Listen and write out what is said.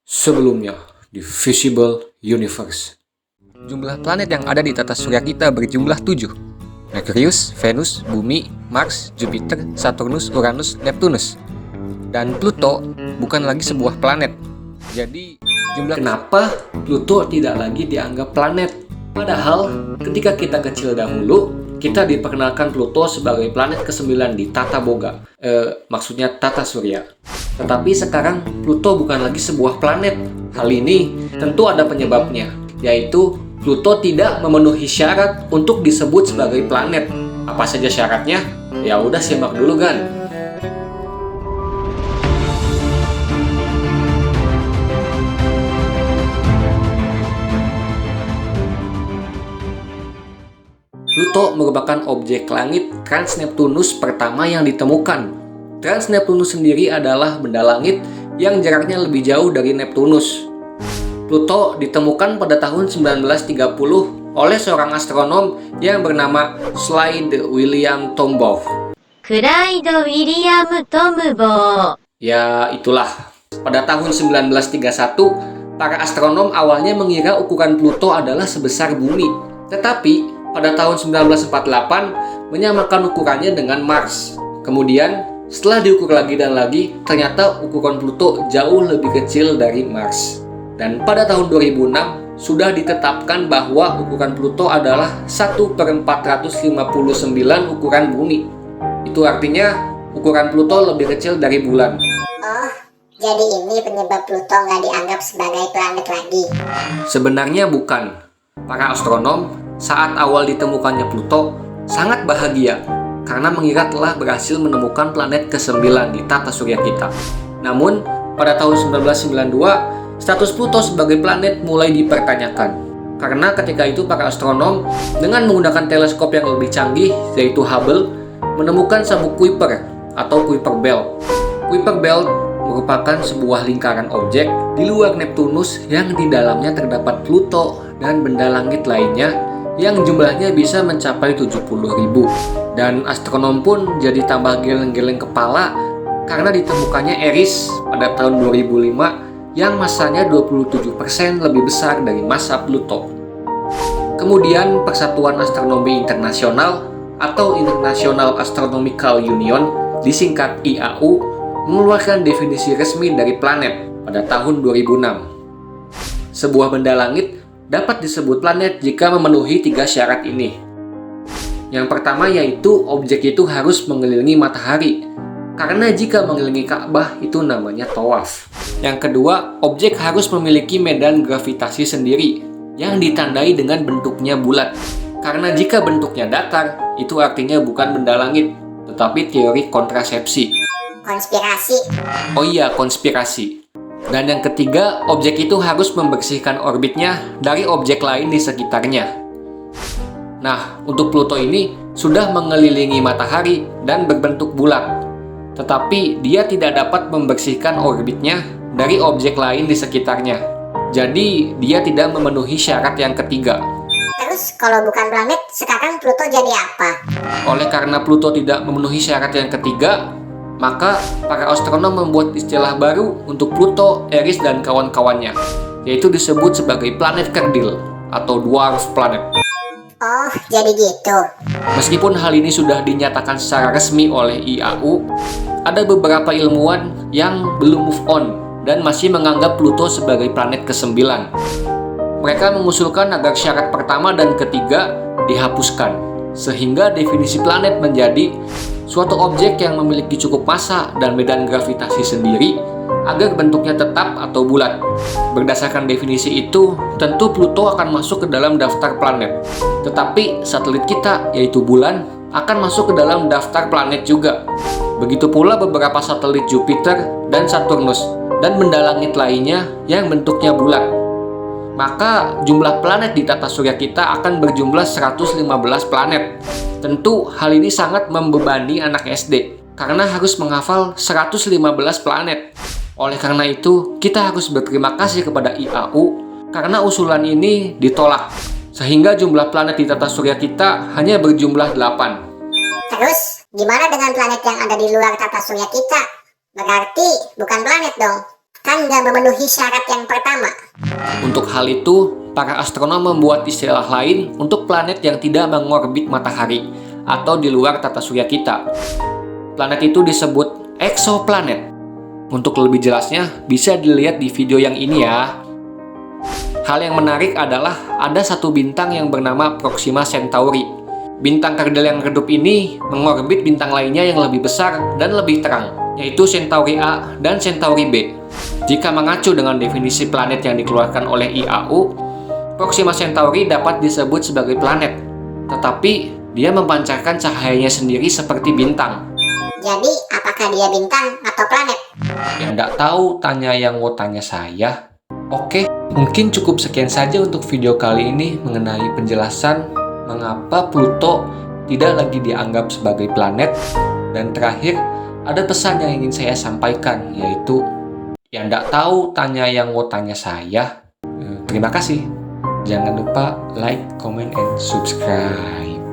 Sebelumnya di Visible Universe. Jumlah planet yang ada di tata surya kita berjumlah 7. Merkurius, Venus, Bumi, Mars, Jupiter, Saturnus, Uranus, Neptunus. Dan Pluto bukan lagi sebuah planet. Jadi Kenapa Pluto tidak lagi dianggap planet? Padahal ketika kita kecil dahulu, kita diperkenalkan Pluto sebagai planet ke-9 di Tata Boga. Maksudnya tata surya. Tetapi sekarang Pluto bukan lagi sebuah planet. Hal ini tentu ada penyebabnya, yaitu Pluto tidak memenuhi syarat untuk disebut sebagai planet. Apa saja syaratnya? Ya udah simak dulu kan. Pluto merupakan objek langit Trans-Neptunus pertama yang ditemukan. Trans-Neptunus sendiri adalah benda langit yang jaraknya lebih jauh dari Neptunus. Pluto ditemukan pada tahun 1930 oleh seorang astronom yang bernama Clyde William Tombaugh. Clyde William Tombaugh. Ya, itulah. Pada tahun 1931, para astronom awalnya mengira ukuran Pluto adalah sebesar bumi. Tetapi pada tahun 1948 menyamakan ukurannya dengan Mars. Kemudian setelah diukur lagi dan lagi, ternyata ukuran Pluto jauh lebih kecil dari Mars. Dan pada tahun 2006 sudah ditetapkan bahwa ukuran Pluto adalah 1/459 ukuran bumi. Itu artinya ukuran Pluto lebih kecil dari bulan. Oh, jadi ini penyebab Pluto nggak dianggap sebagai planet lagi. Sebenarnya bukan. Para astronom saat awal ditemukannya Pluto sangat bahagia karena mengira telah berhasil menemukan planet ke-9 di tata surya kita. Namun, pada tahun 1992, status Pluto sebagai planet mulai dipertanyakan. Karena ketika itu para astronom dengan menggunakan teleskop yang lebih canggih, yaitu Hubble, menemukan sabuk Kuiper atau Kuiper Belt. Kuiper Belt merupakan sebuah lingkaran objek di luar Neptunus yang di dalamnya terdapat Pluto dan benda langit lainnya yang jumlahnya bisa mencapai 70.000. Dan astronom pun jadi tambah geleng-geleng kepala karena ditemukannya Eris pada tahun 2005 yang masanya 27% lebih besar dari massa Pluto. Kemudian Persatuan Astronomi Internasional atau International Astronomical Union, disingkat IAU, mengeluarkan definisi resmi dari planet pada tahun 2006. Sebuah benda langit dapat disebut planet jika memenuhi 3 syarat ini. Yang pertama yaitu objek itu harus mengelilingi matahari, karena jika mengelilingi Ka'bah itu namanya tawaf. Yang kedua, objek harus memiliki medan gravitasi sendiri yang ditandai dengan bentuknya bulat, karena jika bentuknya datar itu artinya bukan benda langit, tetapi teori kontrasepsi. Konspirasi. Oh iya, konspirasi. Dan yang ketiga, objek itu harus membersihkan orbitnya dari objek lain di sekitarnya. Nah, untuk Pluto ini sudah mengelilingi matahari dan berbentuk bulat. Tetapi dia tidak dapat membersihkan orbitnya dari objek lain di sekitarnya. Jadi, dia tidak memenuhi syarat yang ketiga. Terus kalau bukan planet, sekarang Pluto jadi apa? Oleh karena Pluto tidak memenuhi syarat yang ketiga, maka para astronom membuat istilah baru untuk Pluto, Eris, dan kawan-kawannya, yaitu disebut sebagai planet kerdil atau dwarf planet. Oh, jadi gitu. Meskipun hal ini sudah dinyatakan secara resmi oleh IAU, ada beberapa ilmuwan yang belum move on dan masih menganggap Pluto sebagai planet ke-9. Mereka mengusulkan agar syarat pertama dan ketiga dihapuskan, sehingga definisi planet menjadi suatu objek yang memiliki cukup massa dan medan gravitasi sendiri agar bentuknya tetap atau bulat. Berdasarkan definisi itu, tentu Pluto akan masuk ke dalam daftar planet. Tetapi satelit kita, yaitu bulan, akan masuk ke dalam daftar planet juga. Begitu pula beberapa satelit Jupiter dan Saturnus, dan benda langit lainnya yang bentuknya bulat. Maka jumlah planet di tata surya kita akan berjumlah 115 planet. Tentu hal ini sangat membebani anak SD, karena harus menghafal 115 planet. Oleh karena itu, kita harus berterima kasih kepada IAU karena usulan ini ditolak, sehingga jumlah planet di tata surya kita hanya berjumlah 8. Terus, gimana dengan planet yang ada di luar tata surya kita? Berarti bukan planet dong. Kan nggak memenuhi syarat yang pertama. Untuk hal itu, para astronom membuat istilah lain untuk planet yang tidak mengorbit matahari atau di luar tata surya kita. Planet itu disebut eksoplanet. Untuk lebih jelasnya, bisa dilihat di video yang ini ya. Hal yang menarik adalah ada satu bintang yang bernama Proxima Centauri. Bintang kerdil yang redup ini mengorbit bintang lainnya yang lebih besar dan lebih terang, yaitu Centauri A dan Centauri B. Jika mengacu dengan definisi planet yang dikeluarkan oleh IAU, Proxima Centauri dapat disebut sebagai planet, tetapi dia memancarkan cahayanya sendiri seperti bintang. Jadi, apakah dia bintang atau planet? Yang nggak tahu, tanya yang mau tanya saya. Oke, mungkin cukup sekian saja untuk video kali ini mengenai penjelasan mengapa Pluto tidak lagi dianggap sebagai planet. Dan terakhir, ada pesan yang ingin saya sampaikan, yaitu yang nggak tahu, tanya yang mau tanya saya. Terima kasih. Jangan lupa like, comment, and subscribe.